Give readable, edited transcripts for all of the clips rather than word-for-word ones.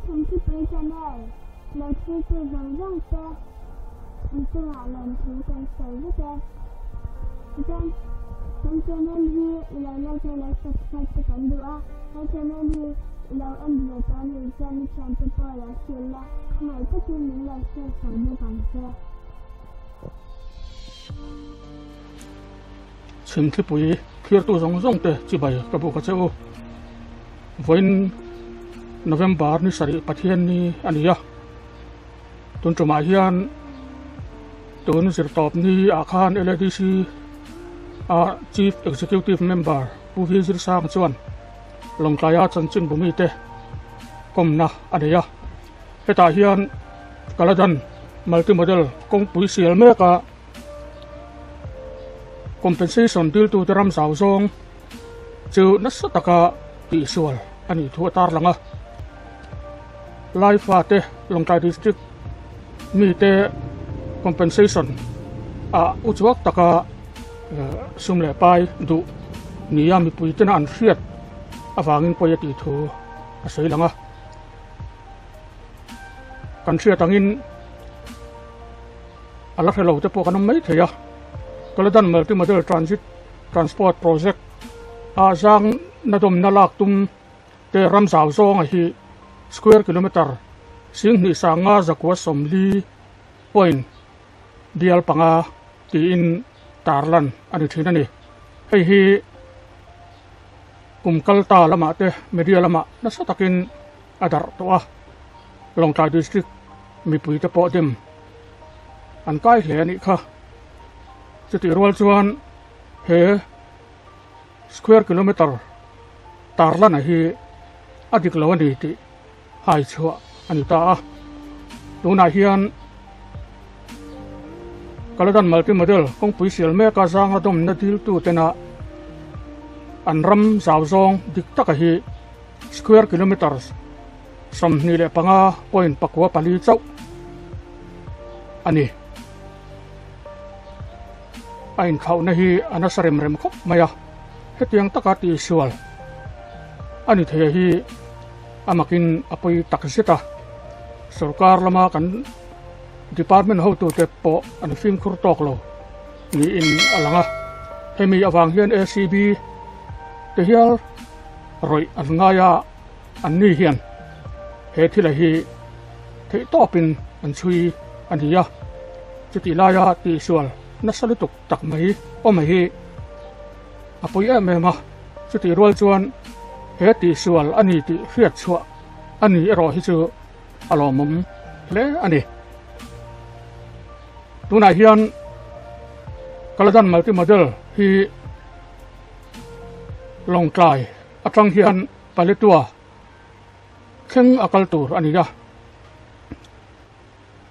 Chhimthlipui channel lần thứ tư vòng rong xe tương hạ lần thứ càng sâu với xe dân trong channel hi là like channel subscribe cho kênh đũa hay channel hi là em vừa cho người dân Chhimthlipui là xuyên là không ai có tin những lời xe sống như bằng xe Chhimthlipui khir tu rong rong te chi bai ka bu ka cheu voin November ni sari pathian ni ania tun tuma hian tun sir top ni akhan LDC a chief executive member pu vi sir sang chuan longkaya chanchin bumi te komna ania heta hian kaladan multimodal kongpui sial me ka compensation deal tu teram saw zong chu nasataka ti sual ani thu tar langa life te Longkai district mi te compensation a uchuak taka sumle pai du niya mi pui tena an hriat awangin poyati thu a sei langa kan hriat angin ala hello te po kanam mai theya kaladan multimodal transport project a jang nadom nalak tum te ram saw zong a hi square kilometer sing ni sanga zakwa somli point dial panga ti in tarlan ani thina ni hei hi kumkalta lama te media lama nasatakin adar toa Longkai district mi pui te po dem an kai hle ani kha chuti rol chuan he square kilometer tarlan a hi Diklo ani ti Haichhuah ani ta tuna hian kaladan multimodal kongpui sial me ka zanga dom na dil tu tena anram zawzong dik taka hi square kilometers som ni le panga point pakwa pali chau ani ain khau na hi anasarem rem khop maya hetiang taka ti sual ani the hi amakin apoi taksita sarkar lama kan department ho tu te po an film khur tok lo ni in alanga hemi awang hian ACB te hial roi an ngaya an ni hian he thila hi thei topin an chui ania chuti laya ti sual nasalutuk tak mai o mai hi apoi em ma chuti rol chuan he ti sual ani ti hriat chhuah ani ero hi chu alomum hle ani tuna hian kaladan multimodal hi Longkai atang hian paletua kheng akal tur ani ya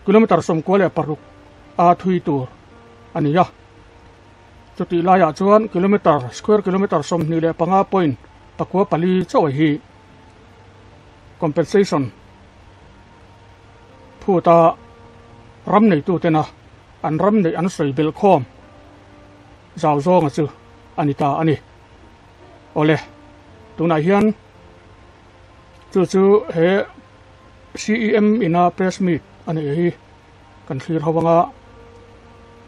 kilometer som kwale paruk a thui tur ani ya chuti laya chuan kilometer square kilometer som ni le panga point pakwa pali chaw hi compensation phuta ram nei tu tena an ram nei an soi bel khom zaw zong chu anita ani ole tuna hian chu he CEM ina press meet ani hi kan thlir hawanga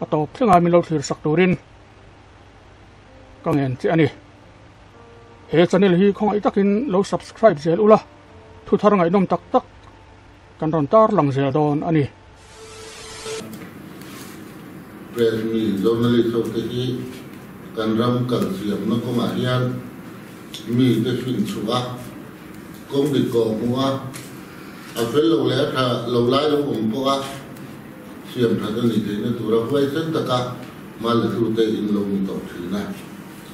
atop thenga mi lo thlir sakturin kangen chi ani he channel hi khong ai takin lo subscribe zel ula thu thar ngai nom tak tak kan ron tar lang zel don ani premi journalist of the kan ram kan siam na ko ma hian mi te fin chuwa kong Diklo muwa a fel lo le tha lo lai lo um po a siam tha ni te na tura vai sen taka mal thu te in lo mi to thina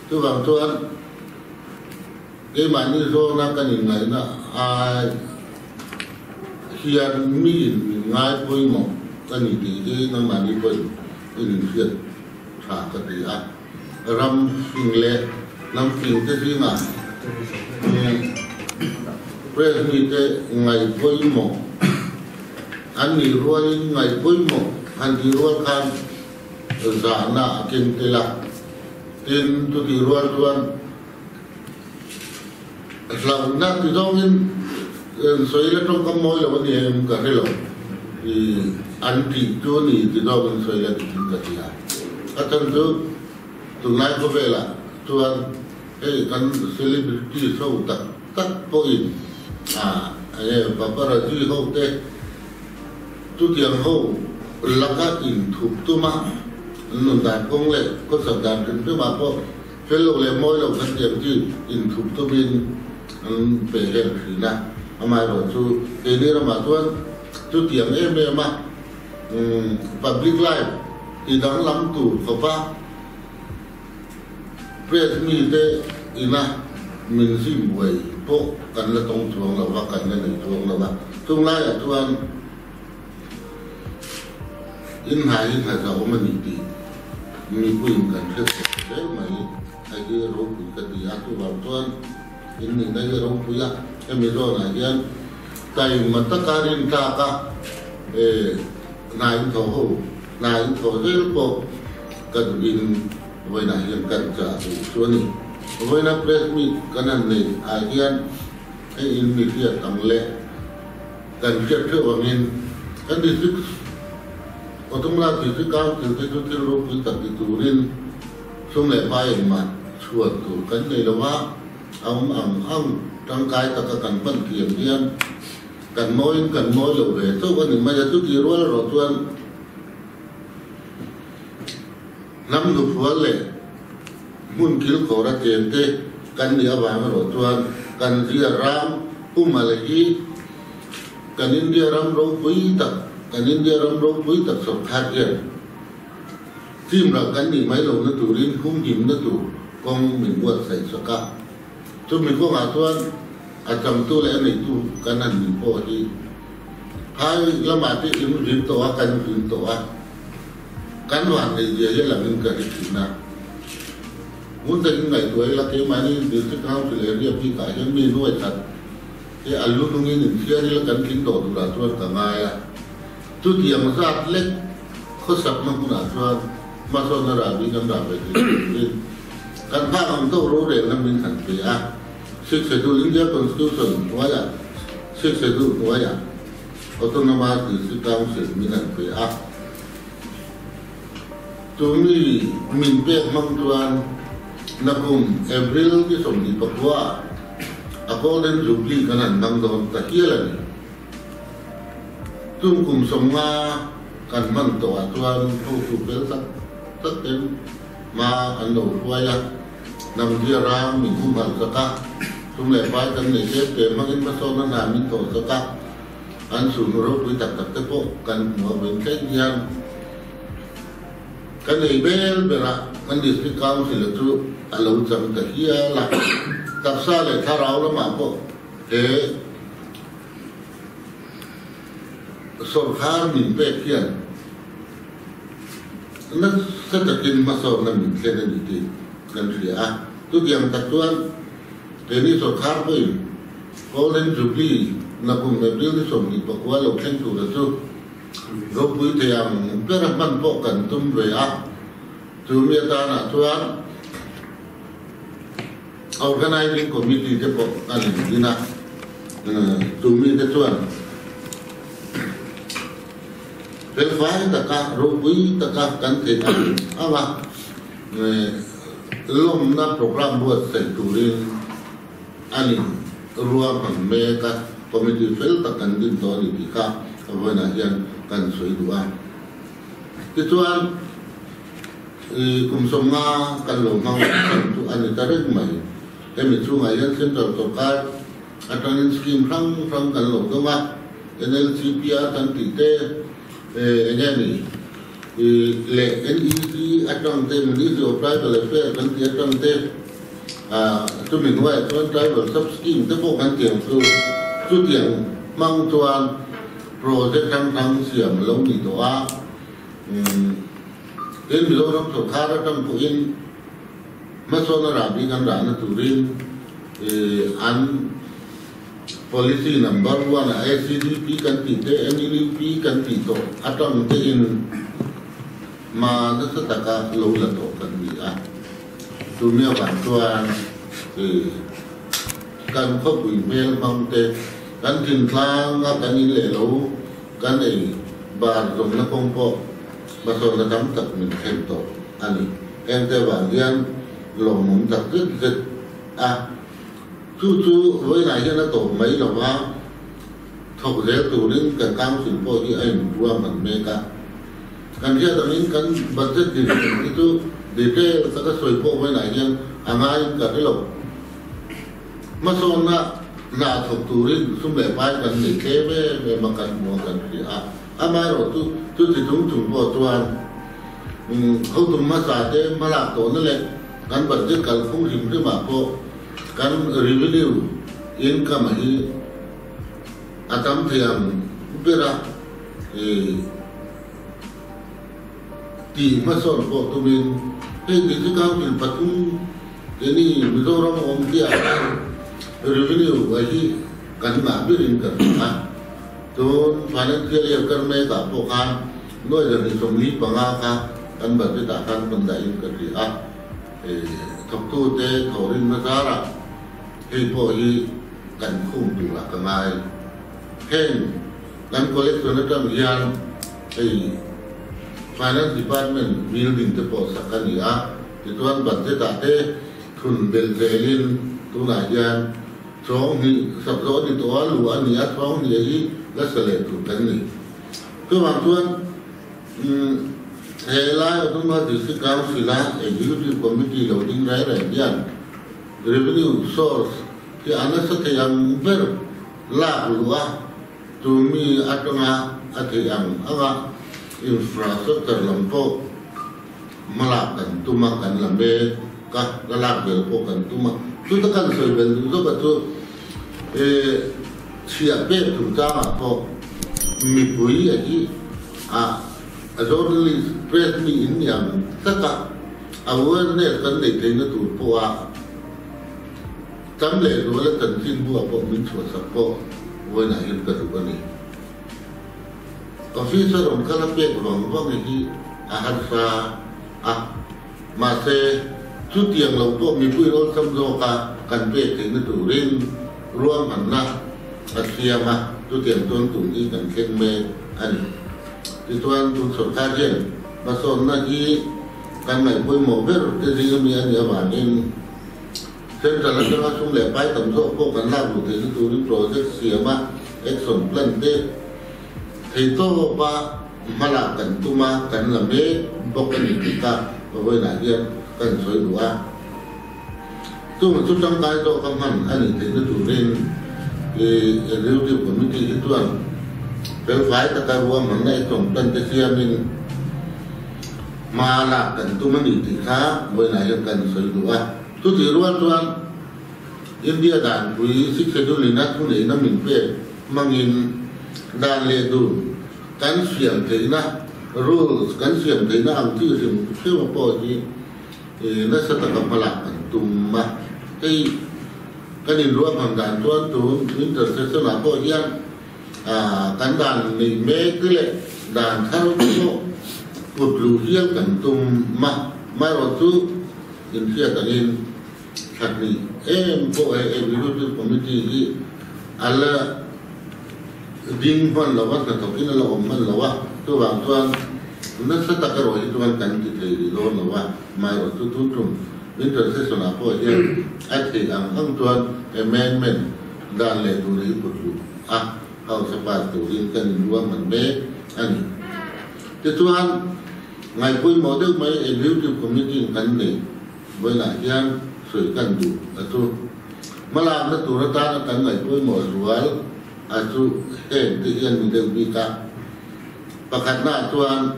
tu wang chuan cái mà như rồi na cái nhìn này na hiền mi ngay với một cái nhìn thì nó mà đi với cái nhìn hiền thả cái gì à ram phình lệ nam phình cái gì mà bây giờ như thế ngày với một anh đi rồi ngày với một anh đi rồi kan giả na kinh tế là tin tôi đi rồi luôn lòng na thì do xoay là trong các mối là vấn đề em cả cái lòng thì anh chị chú ni thì đó mình xoay là thì cả thì à các thằng chú tụi này có về là chú anh cái con celebrity show tất point anh em paparazzi hậu thế chú tiếng hậu là các in thục tu mà nông đàn công lệ có sản đàn đến với bà cô phải lâu lệ môi lâu phát triển chứ in thục tu bên về hệ thủy na mà rồi chú cái này là mà chú tiếng em mà public life thì đáng lắm tủ có ba press me thế ina mình xin buổi bộ cần là tổng chuồng là và cần là này chuồng là và tương lai là chú anh in hai giàu mà đi mình quên cần thiết đấy mà hay cái rau quên cái gì ăn tu vào tuần in mình đây cái rau quên em biết rồi này chứ tại mà tất cả những ta cả này thổ thế bộ cần in với này hiện cần trả số này với nó press me cái này ai hiện cái in mình hiện tăng lệ cần thiết trước vào mình cái đi sức ở trong là thì cái cao từ cái chút lúc cái tập cái tủ lên xuống lại bay mà chuột tủ cái này là quá ông trong cái ta cần phân kiểm điên cần môi lẩu về tôi có những mấy cái chút gì rồi tuần năm lục hóa lệ muốn kêu khổ ra tiền thế cần đi vào mà rồi tuần cần đi ram mà lại gì cần đi ram rồi quý tập cái nên dia ram rong với tập sọc khác vậy, phim là cái gì mấy lâu nó tủ lên không dìm nó tủ, con mình buat sai sọc cả, cho mình có ngã tuan, trong tu lẽ này tu cái này mình bỏ đi, hai là mà cái im tổ cán hoàn thì giờ là mình cần cái gì nào, muốn thấy ngày tuổi là cái máy này được cái cao thì là việc gì cả những mình nuôi thật, cái anh luôn luôn nhìn kia là cần kính tổ là tuan cả ngày à. Chú tiếng sát lệch khó sắp mà cũng đã cho mà cho nó ra bị ngâm đạp về thì cần phát ông tâu rô để làm mình thành phía sức sẽ tu lính giác constitution quá dạ sức sẽ tu quá dạ autonomous thì sức cao sẽ mình thành phía chúng mình biết mong tuan na cùng April cái sống đi bạc qua ako lên giúp đi cái năng năng đồn ta kia là chúng cùng sống cần mang tổ tuan thu chụp cái tất đến mà anh đầu quay nằm kia ra mình không hẳn ra cả chúng lại phải cần để xếp để mang in bắt số nó làm mình tổ ra cả anh xuống rồi với tập cái bộ cần mở bên cách nhiên cái này bên là anh đi cái cao thì là chú lâu chẳng cái kia là tập xa lại thao ráo lắm mà bộ thế सरकार मिलते क्या न सतकिन मसोर न मिलते न नीति कंट्री तो yang tatuan ini सरकार को golden jubilee न कुम April ni somni pakwa lo keng tu la tu ro pui te yang pera man po kan tum ve tu mi ta na tuan organizing committee te po kan dina tu mi te tuan về phái tất cả rồi quý tất cả cần thể hiện mà lồng na program buat senturin ani ruang hàng cả committee fail tất cả những đó thì cả với là hiện cần suy đoán cái tuan cùng sống cần lồng mang tu ani ta rất mấy em mình chú ngày hiện central tổ cái atau scheme rang cần lồng đó mà NLCP cần tỷ tế anh em lệ NEC atong te ministry of tribal affairs kan ti atong te tu mình nói cho tribal sub scheme te bộ kan tiền tu tiền mang tuan project thăng xiêm lông đi tổ đến bây giờ trong tổ khác trong phụ in mà số nó làm đi căn bản là tụi riêng ăn policy number one ICDP kan ti te NEP kan ti to atong te in mà nó sẽ tất cả lâu là tổ cần gì tụi mình bản tuan cần có quỷ mê mong te kan Chhimthlanga kan in le lo kan ei bar zong na kong po baso na tam tak min khem to ani em te bang hian lom mum tak zet chu với lại hiện nó tổ mấy làว่าthọc dễ tụ đến cả cam xin po thì anh qua mình mê cả kan dia tadi kan budget itu detail saka soi po với lại hiện angai cả cái lộc masuk na thọc tụ đến sum bè pai kan ni ke be makan mua kan thì amai rồi tu thì chúng po tuan không tụm mà sa thế mà làm tổ nó lên kan budget kan không hình thế mà po kan revenue income hi atam thiam bera ti mason po tumin di sikau til patung ini mizoram om dia revenue hi kan ma birin kan to financial year kan me ka po kan noi da ni somli panga ka kan ba ta kan bandai kan ri thọc tu te thorin na zara hei po hi kan khum tu la ka ngai hen kan collection na tam hian hei finance department building te po sakani ti tuan ban te ta te thun bel zelin tu na hian chong hi sab zo ni to lu ani a chong ni hi la sale tu kan ni tu wang tuan Hela itu mah district council executive committee loading raya dian revenue source ki anak yang berlah luah tumi atanga yang agak infrastruktur lampu melakukan tumakan lambe kah galak berpokan tumak itu kan sebenarnya itu betul siapa tu jangan po mipui lagi journalist press me in yang taka awareness kan nei thena tu po tam le ro la kan tin bu po min chwa sa po wo na hin ka tu ni officer on kala pe bang bang hi han sa ma se chu tiang lo po mi pui ro sam zo ka kan pe thena tu rin ruam han na asiama tu tiang ton tu ni kan khen me ani di tuan tu sorkar jen masuk lagi kan mai pui mo ber te ri mi ani awangin sen ta la ta sum le pai tam so po kan la bu te tu ni project siama action plan te thei to ba mala kan tuma kan la me bokan ni ka với lại yen kan soi dua tu ma tu tang kai to kam han ani te tu ren executive committee di tuan Nếu phải ta cái vua mà ngay trong tân cái xe mình mà là cần tu mình thì khá với lại cần sử dụng tu thì luôn tuan India đàn quý sức sẽ du lịch nát cũng để nó mình về mang in đàn lệ đủ cán xiềng thế na rules cán xiềng thế na ăn chữ thì một chút mà bỏ gì nó sẽ tập hợp lại tụm mà cái nhìn luôn hàng đàn tuan tu intersection là bỏ yên kan dan ni me kile dan kharo ko putlu hiang kan tum ma ro tu in sia tanin khatni po executive committee hi ala ding van lawa ka to kin la om man lawa tu wang tuan na sa ta ro hi tuan kan ti thei lo lawa ma ro tu tum intersection po hiang ati ang tuan amendment dan le tu ri putlu hal sepatu rinkan dua menbe ani Tuhan ngày cuối mùa nước mấy executive committee kan ni với lại yang soi kan du atu malam na tu rata na kan ngày cuối mùa rual atu hen ti yan ni deu bika pakat na tuan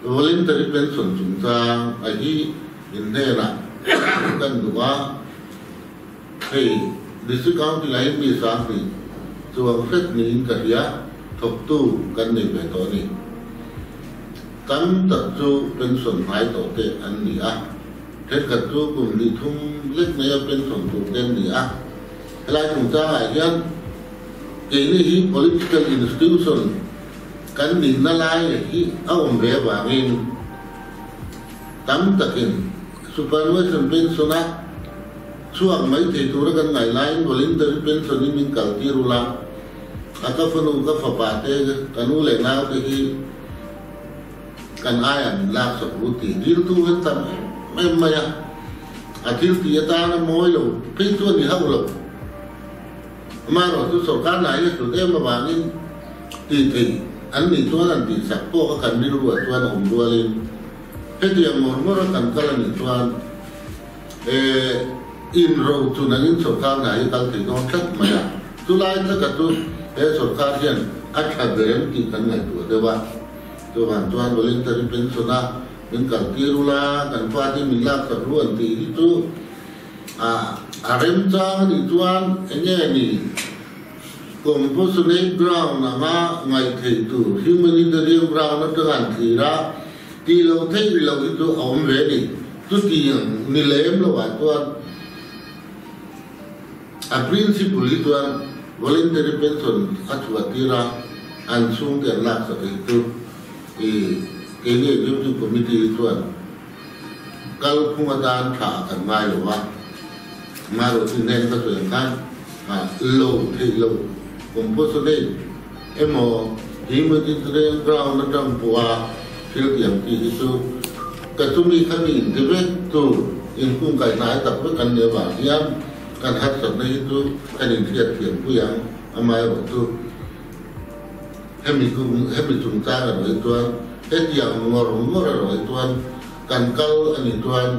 voluntary pension Chungchangah ahi indera kan dua hey disikau di lain bisa ni chuang phết ní cả ya thọc tu kan nei be to ni tam ta chu pension hai to te an ni thế cả chu cùng đi thung lết mấy pension tu ten ni lại chúng ta hian cái này political institution kan ni na lai hi ông về và min tam takin supervision pension ช่วงไม่ที่ตัวกันไหนไล่บริษัทเป็นส่วนนี้มีการที่รู้ละ aka funu ka fapate kanu le na ki kan ayan la sa ruti dil tu hatam maya atil ti ta na moyo pe tu ni haulo maro tu so kan na ye tu de ma ba ni ti an ni tu an ti sak po ka kan ni ru tu an om ru lin pe ti amor moro kan kala ni tu an in ro tu na in so kan na ye kal ti no thak maya tu lai ta ka tu so ka hian a tha berem ti kan ngai tu de ba tu ban tu an bolin ta pen so na min kal ti ru la kan pa ti min la ka ru an ti tu a rem chang ni tu an enge ni composite ground na ma ngai thei tu humanitarian ground na ta an thi ra ti lo thei lo tu om ve ni tu ti ni lem lo ba tu a principle itu voluntary pension atwa tira an sung de lak sa itu ini itu committee itu kal kumadan tha kan mai lo wa maro tin nen ka tu kan lo thei lo composite emo humanitarian ground na dam puwa fil tiang ti itu katumi kami debet tu in kung kai nai tak kan ne ba hiam kan hat sa na itu kan in thiat thiam pu yang amai wa tu hemi Chungchangah ro itu et yang ngor ro itu kan kal ani tuan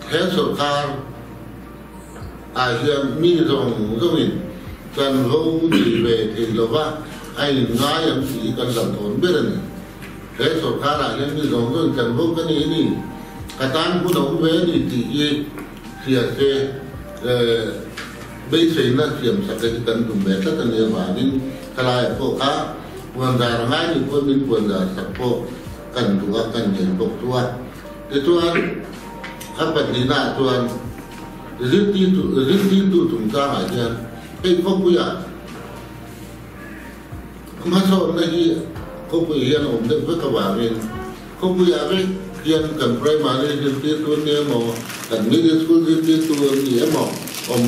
he sarkar a hiam mi rong in kan ho ni ve thi lo ba ai nga yam si kan lam thon be ni he sarkar a hiam mi rong kan ho kan ni katan pu dong ve ni ti sia se bây giờ nó kiểm soát cái cần dùng bé tất nhiên mà nên cái này phố cá buồn già là ngay như quân mình buồn già sập phố cần thua cần tiền bộc thua để thua các bạn đi nào thua riêng tin tu chúng ta hay chưa cái không bây giờ mà sao này không bây giờ ổn định với các bạn nên không bây giờ cái hiện cần primary riêng tin tu nhiều mà cần middle school riêng tin tu nhiều mà om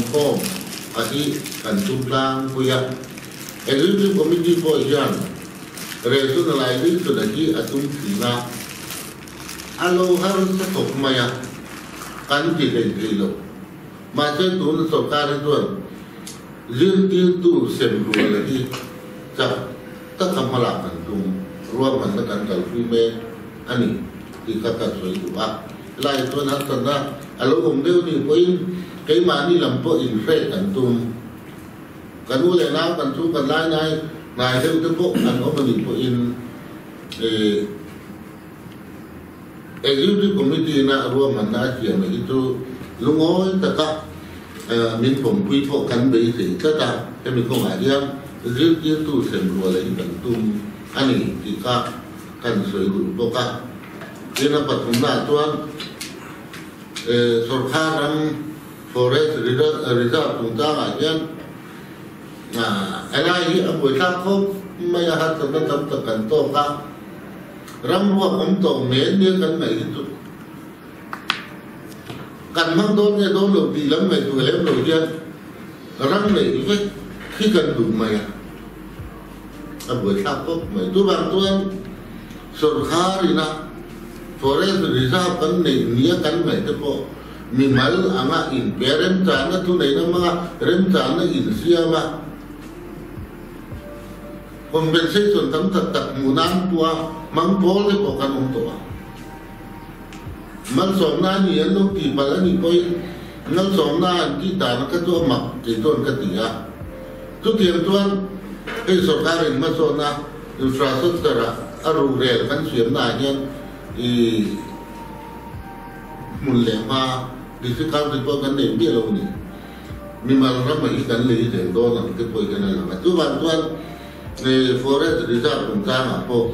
ati kan Chungchangah puya executive committee po yan rationalizing to the atum tina alo har sa tok maya kan ti Diklo ma se tun sarkar tu zin ti tu sem ru la hi cha ta kamala kan tum ruwa man kan kal fi me ani ti ka ta soi tu ba lai tu na ta na alo om deu ni poin cái mà đi làm bộ in phê cần tùm cần u lệ nào cần chú cần lai này theo cái bộ cần có mình bộ in executive committee na ruộng mình đã chuyển về itu lúc ngồi tất cả mình cũng quy bộ cần bị gì tất cả cái mình không phải đi ăn executive tu xem ruộng lấy cần tùm anh ấy thì cả cần sửa đủ bộ cả thế là bắt chúng ta tuan sarkar forest reserve Chungchangah yan ana hi abuai ta ko mai ha ta tam ta kan to ka ram ruwa om to me ni kan mai tu kan mang don ne don lo ti lam mai tu lem lo yan ram ne ve khi kan du mai abuai ta ko mai tu bang tuan sarkar ina forest reserve kan ne ni kan mai te po mimal ama in berem chana tu nei na mga rem chana in siama compensation tam tak munan tua mang pol le pokan to man som na ni an lo ti bala ni poi ngal som na ki ta na ka to mak ti ton ka ti ya tu tiam tuan ei sarkar in ma so na infrastructure aru rel kan siam na hian mun le ma difficulty po kan ne bi lo ni mi mal ra ma ikan le de do na ke po kan la tu ban tuan forest reserve Chungchangah po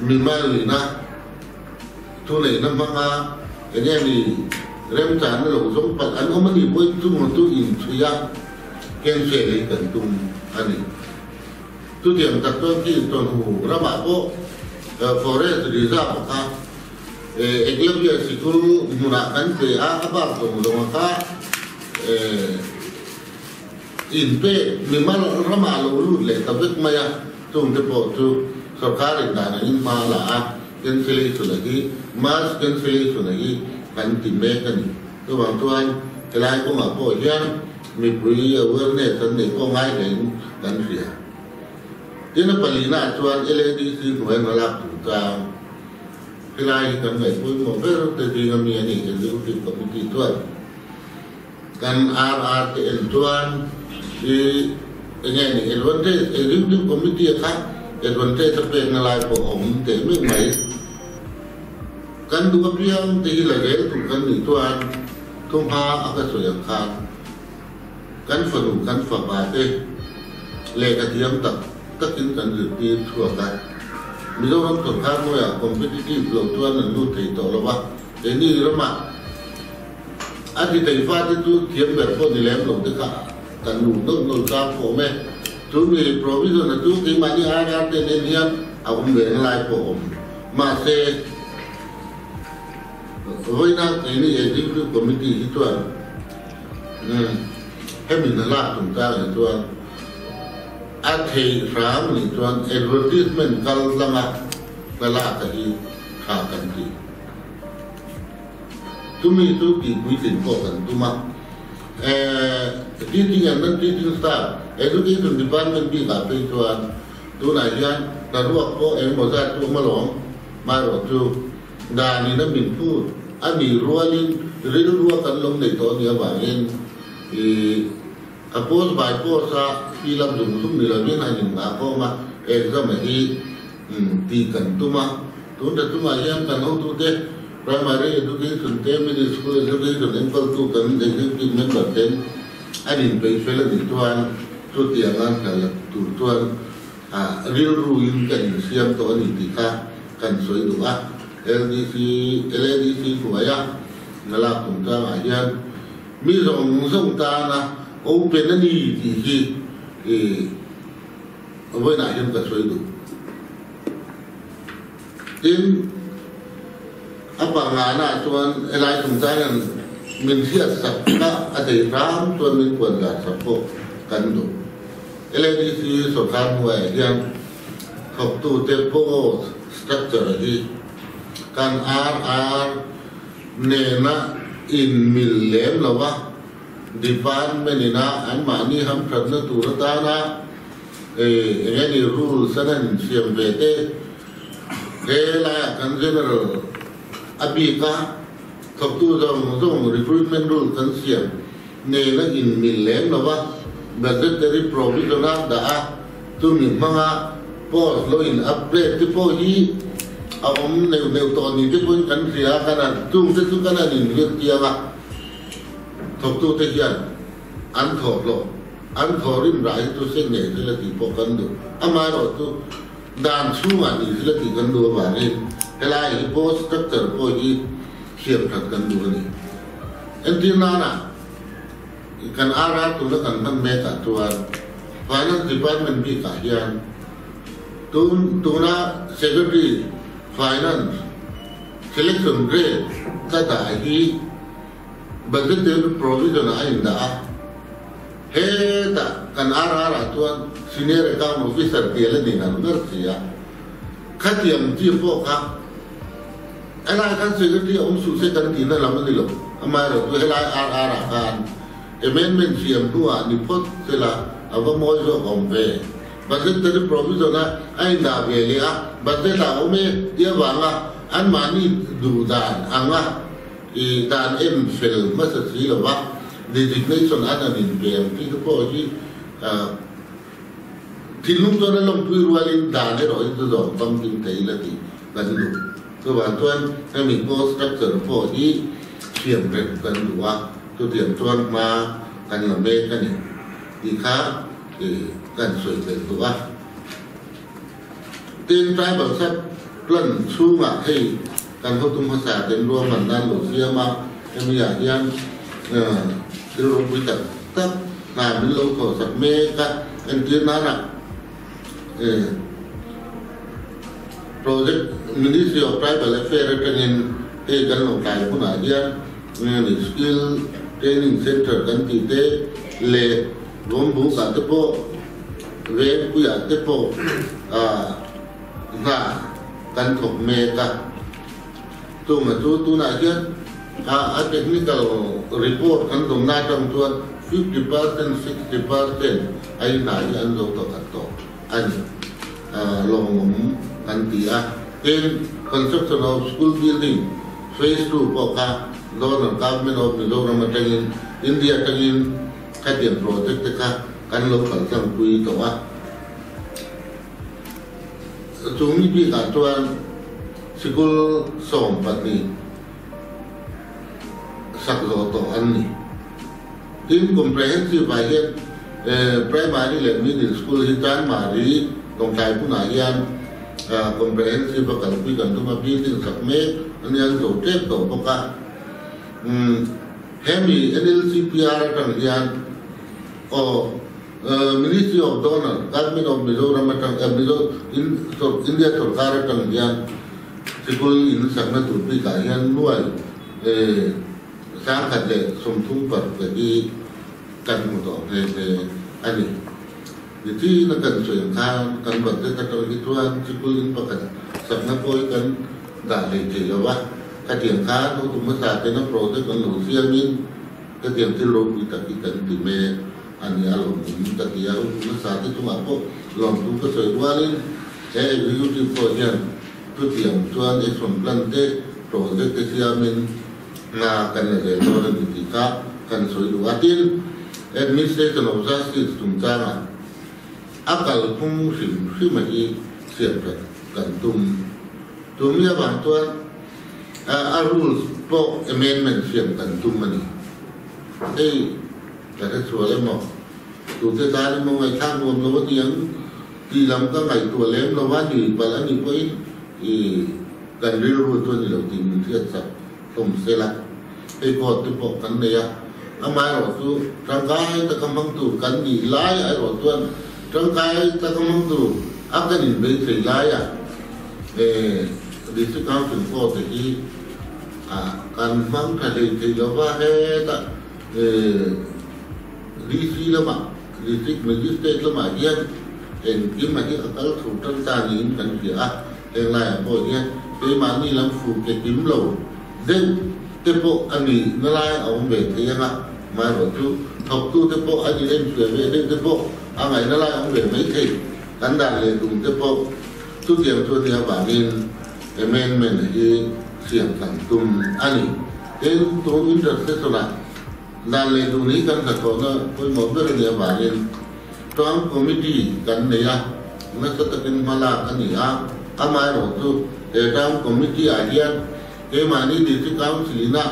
mi mal na tu ne na ma ene ni rem chan lo som pat an o mani po tu mo tu in chuya ken se le kan tum ani tu tiam tak to ki ton hu ra ma po forest reserve ka Eklabia sikul menggunakan PA apa pemulung maka in pe mi mal rama lo lu le ta vek maya tung te po tu sarkar in da in ma la a ken sele su la gi mas ken sele su la gi kan ti me kan tu bang tuan kelai ko ma po hian mi pui awareness tan ne ko ngai den kan ria tin palina chuan LADC ko en la tu ta kelai kan ngai pui mo ver te di ngami ani executive committee tuan kan RRTN tuan di ini advantage executive committee ka advantage sampai ngalai po om te mi mai kan dua piang te la gel tu kan ni tuan tum ha aka so yang kan fanu kan fa ba te le ka tiam tak takin kan ti thua ka mi do ram to ka mo ya competitive lo tuan nu thei to lo ba ni rama adi thei fa te tu tiam ber po ni lem lo te ka kan nu no no ka po me tu mi provision na tu ki mani aga te ne hian a be ngalai po om ma se voi na ini executive committee hi tuan mình là chúng ta là tuan a thei ram ni tuan advertisement kal lama la ka hi kha kan ti tumi tu ki kui tin ko kan tuma teaching and non-teaching staff education department bi ka pe tuan tu na hian na ruak ko mo za tu ma long ma ro tu da ni na min pu ani rualin rilu ruak kan long nei to ni ba in apos by posa filam dum dum ni la min hanin ma ko ma exam hi ti kan tuma tunda tuma yan kan ho tu te primary education te middle school education equal to kan executive member ten anin pe fela ni tuan tu tiangan kala tu tuan real ruin kan siam to ni ti ka kan soi du a LADC ko ya ngala kum ta yan mi rong ta na open ni ti hi với lại nhân vật suy đủ tin apa ngana tuan elai chúng ta là mình siết sập na ada ram tuan mình quần gạt sập bộ cần đủ LADC số khám ngoài hiện học tu tempo structure hi kan RR nena in millem lawa department ina an mani ham pradna turata na any rules and siam vete la kan general abika thok tu dong recruitment rule kan siam nena in millem lawa budgetary provision da tu mi manga post lo in upgrade ti po hi om neu to ni ti pun kan sia kana tum te tu kana ni ri tia ma thok tu te hian an thok lo an thorim rai tu se ne la ti po kan du ama ro tu dan chu ma ni la ti kan du ba ni helai hi post structure po hi siam that kan du ni en ti na na kan ara tu la kan man me ka tuan finance department bi ka hian tu na secretary finance selection grade kata hi budgetary provision ainda he ta kan ara tuan senior account officer tiala ni na ngertia khatiam ti po ka ala kan secretary su se kan ti na lam ni lo amaro tu hela ara kan amendment siam tua ni pot sela ava mo zo gombe budgetary provision ainda velia budget la ome dia wanga an mani du dan anga dan em fel masa si lo wa designation ana ni bem ti ko ji tilung to na long pui rualin dan ro to do tam tin thei la ti kan du to ba tuan mi ko structure po ji siam re kan du wa to tiam tuan ma kan la me kan ni kha kan soi ke tu wa tin tribal sat plan chu ma thei kan ho tum phasa ten ro man dan lo sia ma em ya hian ro pu ta ta na min lo ko sat me ka en tin na na project Ministry of Tribal Affairs training kan lo kai ku na hian ni skill training center kan ti te le gom bu ka te po ve ku ya te po na kan thok me ka tu ma tu na hian a technical report kan dum na tang tuan 50% 60% ai na an lo to ka to an long kan ti a in construction of school building phase 2 po ka Lord government of the Lord Matangin India tangin kadian project ka kan lo kan sang pui to a chung ni ka tuan school som patni sak lo to an ni in comprehensive by primary le middle school hitan mari tong kai pu na yan comprehensive ka pui kan tu ma building sak me an yan zo te to po ka Hemi NLCPR tang yan o Ministry of Donor Government of Mizoram tang India Sarkar tang yan sikul in sakna turpi ka yan nuai sang khat le som thum par ke di kan mu to he ani ti na kan so yang kan ba te ka to hi tuan sikul in pa kan sakna koi kan da le te lawa ka tiang kha tu tu ma sa te na project kan lu siang min ka tiang ti lo bi ta ki kan ti me ani alo ni ta ki ya tu ma sa te tu ma po lom tu ka so wa lin executive project tu tiang tuan e som plan te project te siang min na kan le lo na ti ka kan so du atin administration of justice Chungchangah akal phung sim ma hi siam kan tum ya bang tuan a rules po amendment siam kan tum mani ka ta so le mo tu te ta le mo ngai thang mo lo tiang ti lam ka ngai tu le lo wa ni ba la ni ko kan ri ru tu ni lo tin thiat sa tom se la ko tu po kan ne ya amai ro tu trang kai ta kam bang tu kan ni lai ai ro tuan trang kai ta kam bang tu akan in be sei lai ya district council ko te hi kan mang tha le te lo wa he ta DC la ma district magistrate la ma hian en kim ma hi akal thu tan ta ni kan ki en lai po hian pe ma ni lam fu ke kim lo den te po ani na lai ong be te ya ma ro tu thok tu te po ani len se ve den te po angai na lai ong be mai the kan da le tu te po tu tiam tu dia ba nin amendment hi siam kan tum ani en to intersection dan le tu ni kan ka to na poi mo be dia ba nin tong committee kan ne ya na sa ta kin mala ani amai ro tu tong committee adian ke mani district council na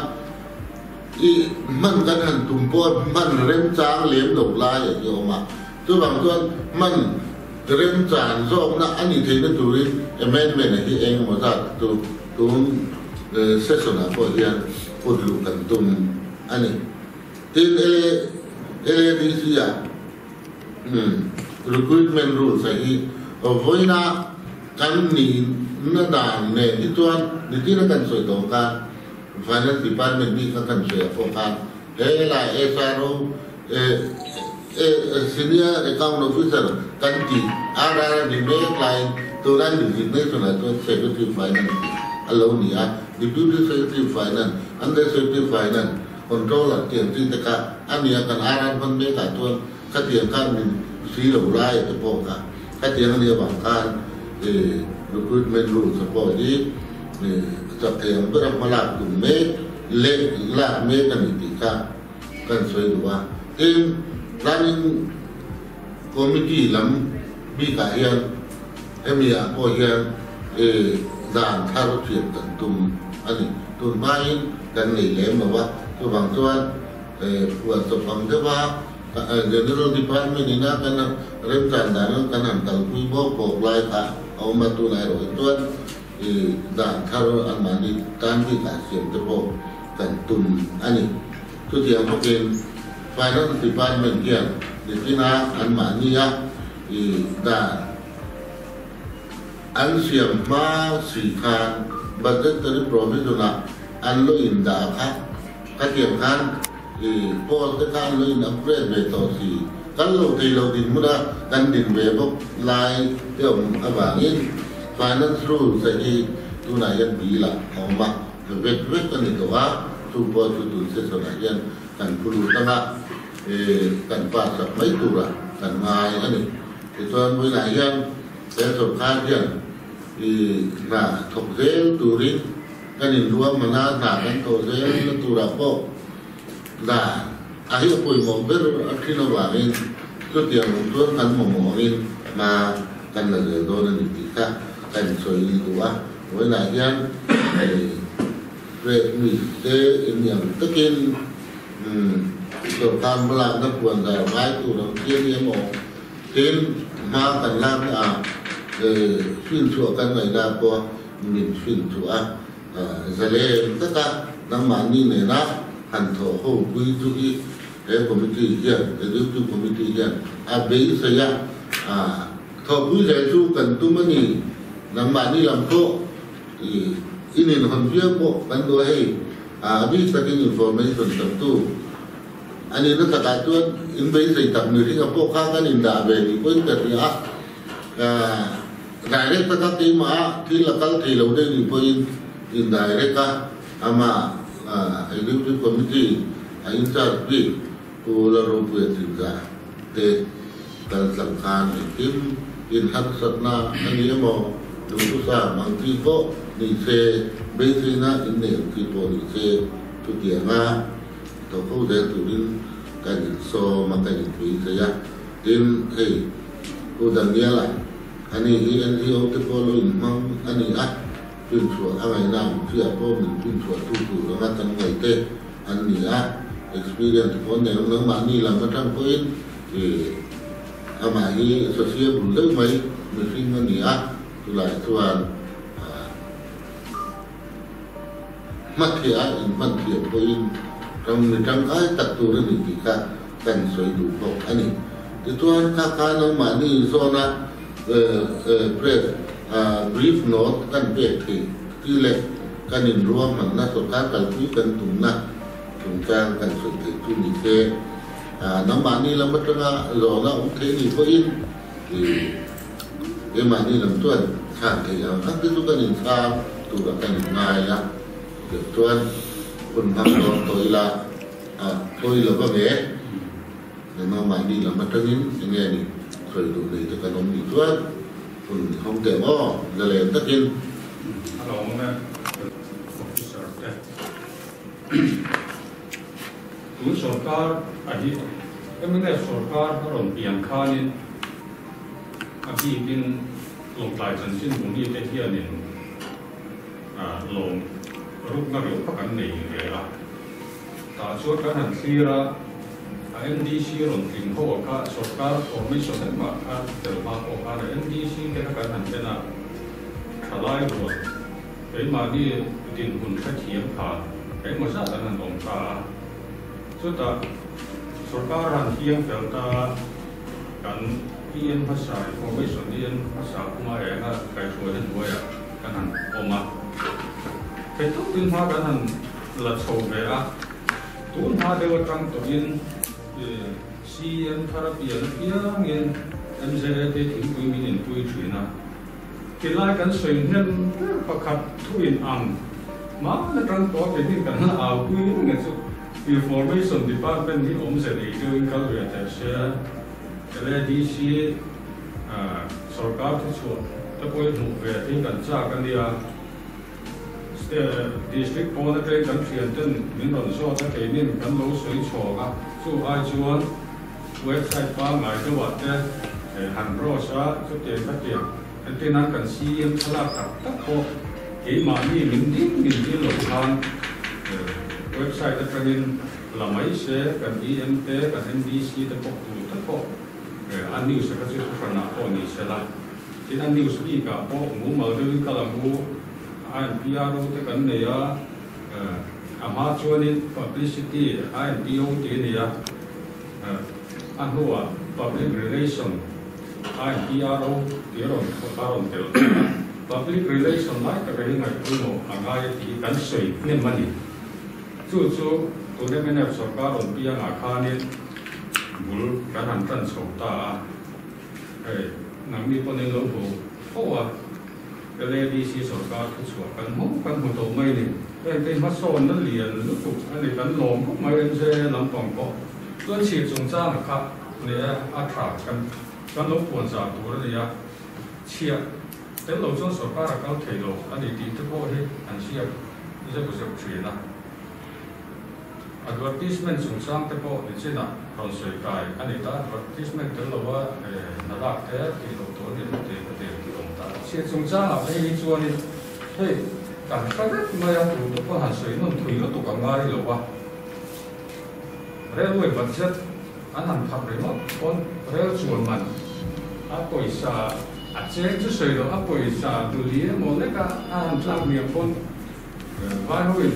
man kan han tum po man rem chang lem dok la ya yo ma tu bang tuan man rem chang zo na ani the na tu ri amendment hi eng mo sa tu session po hian po lu kan tum ani tin ele dc ya recruitment rules hi voina kan ni na dan ne ti tuan ni ti na kan soi to ka finance department ni kan soi po ka la SRO senior account officer kan ti ara ni me client to ran designation as secretary finance alone ni deputy secretary finance under secretary finance controller tiang ti ka ani akan aran pan me ka tuan ka tiang kan ni si lo lai te po ka tiang ni ba kan recruitment rules po di sa tiang berap malak tu me le la me kan ti ka kan soi dua running committee lam bi ka hian emia po hian dan tharo thiam kan tum ani tun mai kan nei lem ma wa tu bang chuan wa to bang de wa general department ni na kan rem chan da kan han kal pui bo ko lai ka au ma tu lai ro tuan dan tharo an mani tan bi ka siam de bo kan tum ani tu tiang po ken finance department hian ni tina an mani ya da an siam ma si khan budgetary provision an lo in da ka tiam khan post ka kan lo in upgrade be to si kan lo thei lo din mu da kan din ve bok lai te om awangin finance rule sa hi tu na yan bi la oma vet kan ni to wa tu po tu se so na yan kan pulu tanga kan pa sa mai tu ra kan ngai ani ti chuan với na yan se so khan yan na thok zel tu rin kan in ruam mana na kan to zel tu ra po na ai poi mo ber akhina wangin tu tiang tu kan mo ngin ma kan la de do na ni ka kan soi tu wa với na yan về mình thế những tất nhiên đầu tam làm nó buồn giải mái tụ đầu tiên như một tên ma cần làm xuyên suốt căn này ra qua mình xuyên suốt giờ lên tất cả năm mà như này đó hành thổ hồ quý chú ý để committee hiện để giúp cho committee hiện bây giờ thổ quý giải chú cần tu mới nhỉ năm mà như làm thổ ini non dia po kan do hey abi taking information tentu ani na takatuan in bay sa itak ni ring po ka kan inda be ni ko ka ria direct ta ti ma ti lakal ti lo de ni po in direct ka ama executive committee in charge bi ko la ro pu ti ga te kal sangkan tim in hat satna ani mo lu sa mang ti po ni se basic na in ne ki po ni se tu dia nga to ko de tu din kan so ma kan pi se ya tin hey ko dan dia la ani hi an hi o te po lo in mang ani tin so angai na ti a po min tin so tu nga tan ngai te ani experience po ne no ma ni la ma tan po in ama hi so sia bu le mai mi ring ni tu lai tuan mất thì ai mất thì tôi trong ai tật tu nó bị cả cần soi đủ bộ anh ấy thì tôi các nó mà đi do na press brief note kan biết thì lệ kan in ruang mà na tổ các cần quý cần tụng na tụng trang cần soi thì tu như thế nó mà đi làm mất ra rồi nó cũng thế thì có in thì cái mà đi làm tuần khác thì các cái tu cần in sao tu là cần ngày là tuan pun hamdo toila toila ba be na ma di la matangin nge ni khoi du ni to kanom ni tuan pun hong te mo la le takin hello na officer te tu sarkar ahi emne sarkar ron pian khanin abi bin lom lai chan sin mu ni te hianin lom lúc nó được phát ảnh này về là ta suốt cái hành xí ra NDC rồi tìm hỗ cả số cả commission mà cả từ ba hộ cả NDC cái cái hành thế nào trả lại rồi cái mà đi tìm nguồn khách hiếm cả cái mà sao là đồng cả suốt ta số cả hành hiếm phải ta cần yên phát sản commission yên phát sản cũng ai là cái số đến cuối à cái hành ôm à cái thuốc tiên hoa cái hành là sầu về tuôn hoa đều trăng tổ yên CM therapy nó kia em sẽ để thỉnh quý mình tuổi chuyện cái lại cái sợi nhân phát khát thuốc ăn mà nó trăng tổ cái gì cái nó ảo quý nghe số information department thì ông sẽ để cho cái người ta sẽ cái này DC सरकार thì số ta coi một về thì cần trả cái gì district board cái cần chuyển tên mình còn số ta cái nên cần lâu suy cho cả số Haichhuah website phá ngài cái vật cái hành process số tiền phát triển cái tên năng cần CM là tất cả cái mà mình đi lột hàng website ta cái là mấy sẽ cần EMT cần NDC ta có đủ tất cả anh news sẽ có sự phân nạp của người sẽ là thì anh news đi cả có ngũ mở được cái là ngũ INPR cái cần này mà cho nên publicity INPO cái này anh hoa public relation INPR cái rồi có rồi theo public relation lại cái này ngay cũng một ngày thì cần soi nên mà đi chú tụi em này सरकार और पिया आखा ने bull kan han tan chota nang mi pon lo bo hoa le di si so ka thu chua kan mo to mai ni cái mắt son nó liền lúc tục anh ấy vẫn lom cũng mấy anh sẽ làm bằng cọ tuân chỉ dùng ra là khác này ác thả kan lúc buồn giả tuổi này à chia đến lâu trong số ba là cao thể lộ anh ấy đi tới bộ hết anh chia bây giờ có sự chuyển à advertisement dùng sang tới bộ thì trên là còn sợi cài anh ấy ta advertisement đến lâu á là đạt thế thì lâu tuổi thì có thể dùng ta chia dùng ra là cái gì cho nên thếการใช้ไม่ยังถูกก็หันสวยนุ่มถุยแล้วตกง่ายหรอวะเรื่องด้วยบัตรเช็ดอันนั้นขับเลยมั้งคนเรื่องชวนมันอาป่วยซาอาเจ๊จะสวยหรออาป่วยซาดูดีหมดเลยก็อันหลังเมียคนว่าหุ่น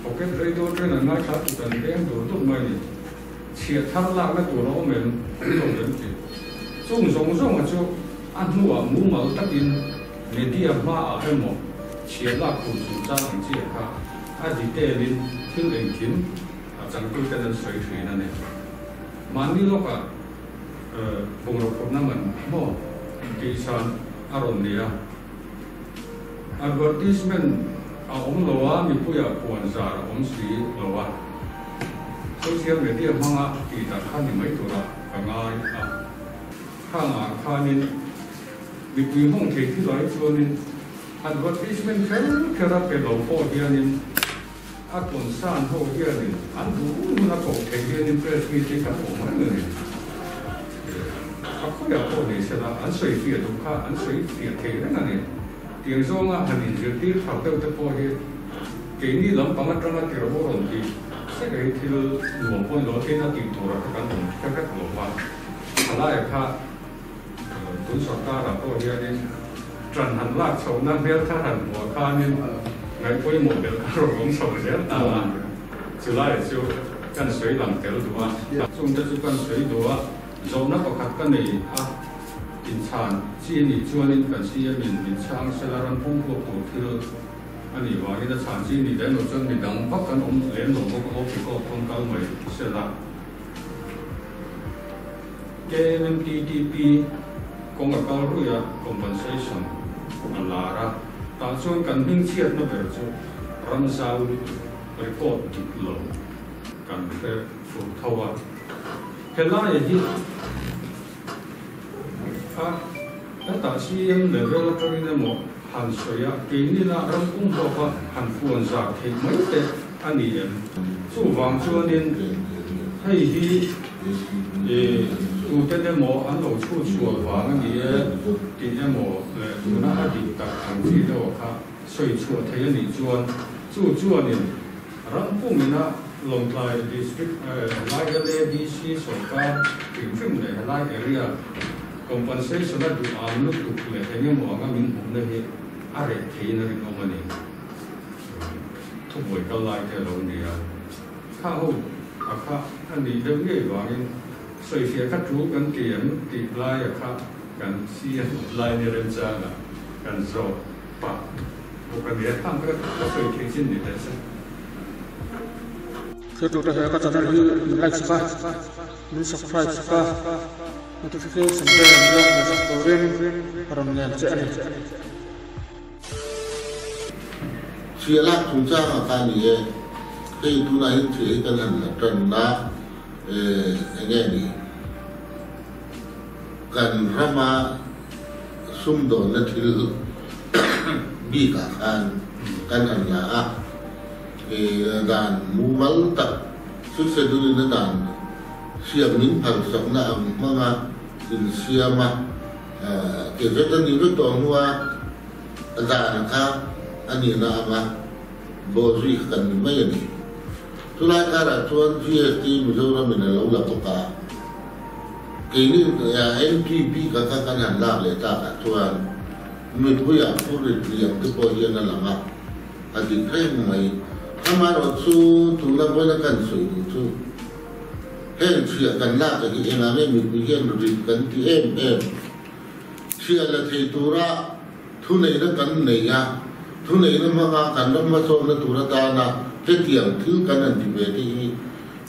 โอเคเลยดูเรื่องนั้นครับแต่เรื่องดูตุ้มไม่เนี่ยเฉียดทั้งหลังและตัวเราเหมือนตัวเดิมจีส่งอ่ะจู่อันหัวมูมาตัดดินเมียที่มาให้หมดเชียร์ลากคุณสุจ้าของเจียค่ะอาดิเตลินที่เองกินจังกุลกันสวยๆนั่นเองมันนี่ลูกอ่ะบุงรบน้ำมันโม่ดิฉันอารมณ์เดีย advertisement เอาโลวะมีผู้อยากปวนสารสีโลวะโซเชียลมีเดียมังอ่ะที่ตาข้านี่ไม่ถูกละก็ง่ายอ่ะข้างอ่ะข้านี่มีผู้ห้องเทที่ร้อยส่วนนี่advertisement kera pelo po hianin akon san ho hianin an du na ko ke hianin press meeting ka po man ne ako ya po ni sala an soi fi du kha an soi fi the na ne tiang zo nga hanin je ti khau te po he ke ni lam pang atanga ti ro ron ti se ga thil lo po lo te na ti thora ka kan ka lo pa ala ya kha tun sarkar ra po hianin trần hành lạc sầu nam béo tha hành mùa kha nên ngày cuối mùa béo rồi cũng sầu rất là chú lại chú căn suy làm kéo đũa chúng ta chú căn suy đũa dầu nó có khác cái này à in sản chi này cho nên căn suy mình sang sẽ là làm phong phú của thứ anh ấy nói cái sản chi này đến một chân mình đóng bắt căn ông lên một cái có phong cao mới sẽ là Kmmttp công ở cao rồi compensation alara ta chuan kan hing chiat na ber chu ramsau report Diklo kan fe fu thawa helai hi a ta siam level atari mo han soya ke ni na ram kum bo pa han fuan za ke mai te ani em chu wang chuan in hei hi tu tên em mò anh đầu chu chùa và cái gì thì em mò tu nó đi cả thằng gì đâu cả soi chùa thấy anh đi chuan này rắn cũng mình á long lại district lại cái này đi xí sổ ca tỉnh phim này lại area compensation là đủ ăn lúc tụt lại thấy em mò cái mình cũng này à để thấy nó cái con này thúc bồi cái lại cái long này khá hậu khá anh đi đâu nghe vào cái所以些看主跟给人的来呀看，跟些来的人家啊，跟受把，我跟别看这个所以挺近的但是。Kedua saya kata tadi like suka, subscribe suka, notification bell dan subscribe para menyaksikan. Siapa Chungchangah akan dia, itu naik cerita dengan trenda nghe đi cần rama sum do na thil bi ka khan kan an la dan mu mal tak su se du na dan siam min phal sok na am manga in siama ke vetan ni to nuwa dan ka ani na ama bo ri kan mai ni tulai kara tuan GST Mizoram ini lalu lakuka. Kini ya MTP kakak kan hendak letak tuan. Menurut ya puri yang kepohian lama. Adik keren mai. Kamar waktu tulang boleh kan suatu. Hen siapa kan nak lagi ename menurut berikan TMM. Siapa lagi tura tunai kan naya. Tunai nama kan nama soalnya tura dana. Cái tiệm thứ cái này thì về thì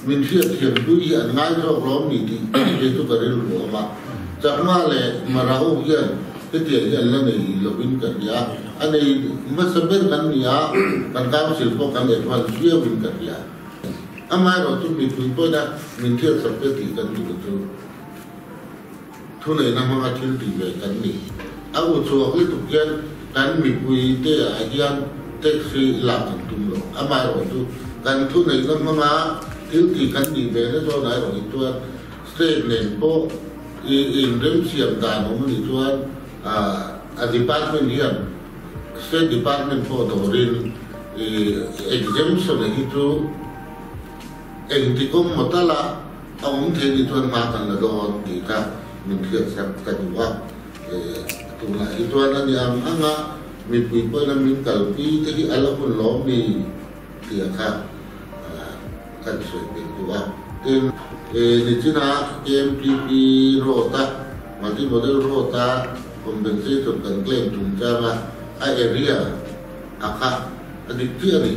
mình thiệt đuôi anh ngay cho lắm đi thì cái chỗ cái rồi mà chắc mà lệ mà rau hiền cái tiền hiền là này lobin cái gì anh này mất sớm biết cái gì bạn cao sĩ có cái gì hoàn siêu bình cái gì anh mai rồi chúng mình tôi đã mình thiệt sớm biết thì cái gì cái thu này năm hai thiên tỷ về cái gì anh ở chỗ cái tục kiến cái mình quy tế ở hiền tế sĩ làm thành tung lộ anh mai rồi tu cái thu này năm hai Thil thì cái gì về nó cho này rồi tôi state nền bộ in rem siam ta no ni chuan a department hian state department for the rin exemption hi chu eng ti kom motala ong the ni chuan ma kan la don ti ka min thiat sak ka duwa tu la hi chuan ani anga mi pui po na min kal pi te hi ala kun lo mi ti ka kan soi pe duwa ni china Kmmttp rota mati model rota compensation kan claim Chungchangah a area aka adiktia ni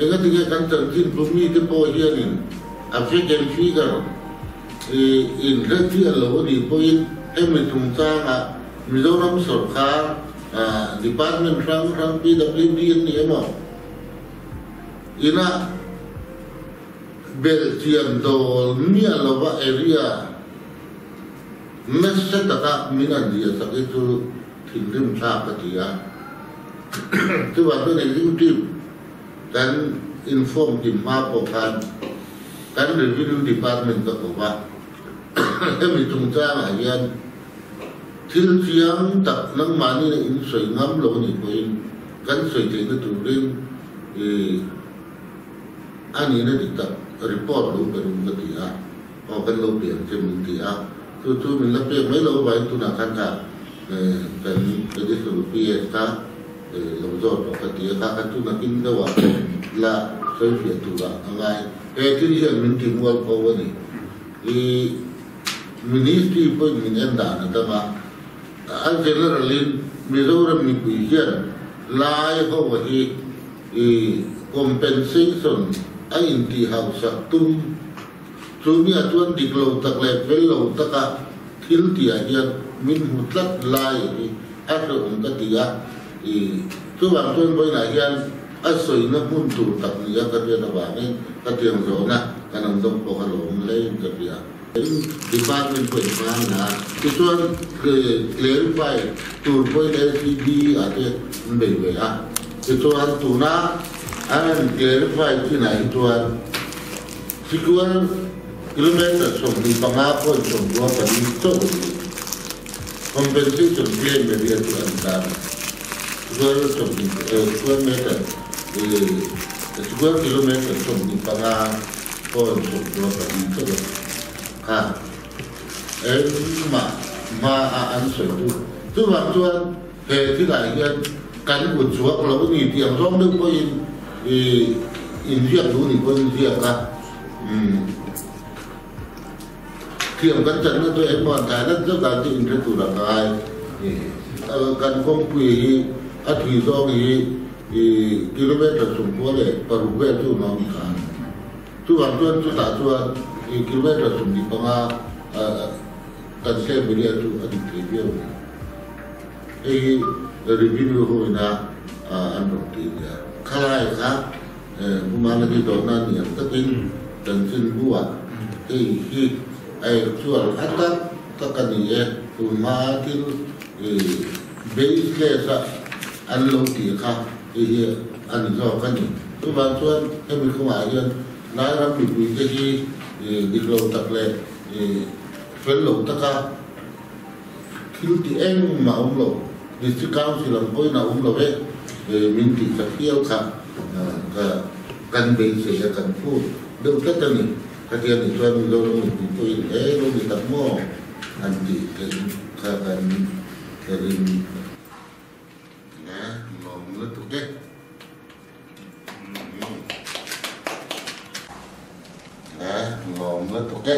ega tiga kan Chhimthlipui te po hianin African figure in retia lo ni point emi Chungchangah Mizoram sarkar department rang PWD ni emo ina Belgian dol mia lova area messa taka minan dia sakitu tingrim sa katia tu waktu executive dan inform tim mapo kan revenue department ka ko ba emi Chungchangah yan Thil chiang tak nang mani in soi ngam lo ni ko in kan soi te na turin ani na ditak report lo berum ketia o kan lo pian jem tia tu min la pe mai lo vai tu na kan ka kan jadi su pi ka lo zo to ketia ka tu na kin da wa la sai pi tu la ngai ti hian min ti wal ko wani ministry po min en da na ta ma an generalin Mizoram mi pi hian lai ho wa hi compensation ai inti hausa tum chumi atuan Diklo takle fello taka Thil tia hian min mutlat lai aro ka tia chu bang tuan boi na hian asoi na mun tu tak nia ka tia na ba ne ka tiang zo na kanam dom po kalom le ka tia department po ma na chuan clarify tur boi le cd ate be be chuan tu na anh clarify cái này tuan sequel kilometer sông đi bằng áp thôi sông qua phần chỗ compensation claim về việc tuan ta sequel sông đi sequel kilometer sông đi bằng áp thôi sông qua phần chỗ em mà anh soi tu bằng tuan về cái này hiện cánh của chúa là cái gì tiền rong nước có in việc đủ thì có việc cả thiệm căn trận nó tôi em còn thái rất rất là chuyện rất tủ là ai căn công quỷ thủy do km sùng qua để vào quê chú nó bị khán chú bằng tuân chú đã chuan km sùng đi bằng căn xe bây giờ chú đi thấy biểu review hồi na anh đồng tiền khai khác kumala di dona ni ang takin dan sinbuwa hi ay actual atak takaniye kumatil base lesa anlo ti ka an zo kani tu ban tuan kami kumayan na ram bi te hi Diklo takle fellow taka kilti eng ma umlo district council ang boy na umlo minti sa hiel ka kan base ya kan fu do kata ni katian itu an lo itu lo kita mo anti kan kerin ya ngom le tu ke ngom le tu ke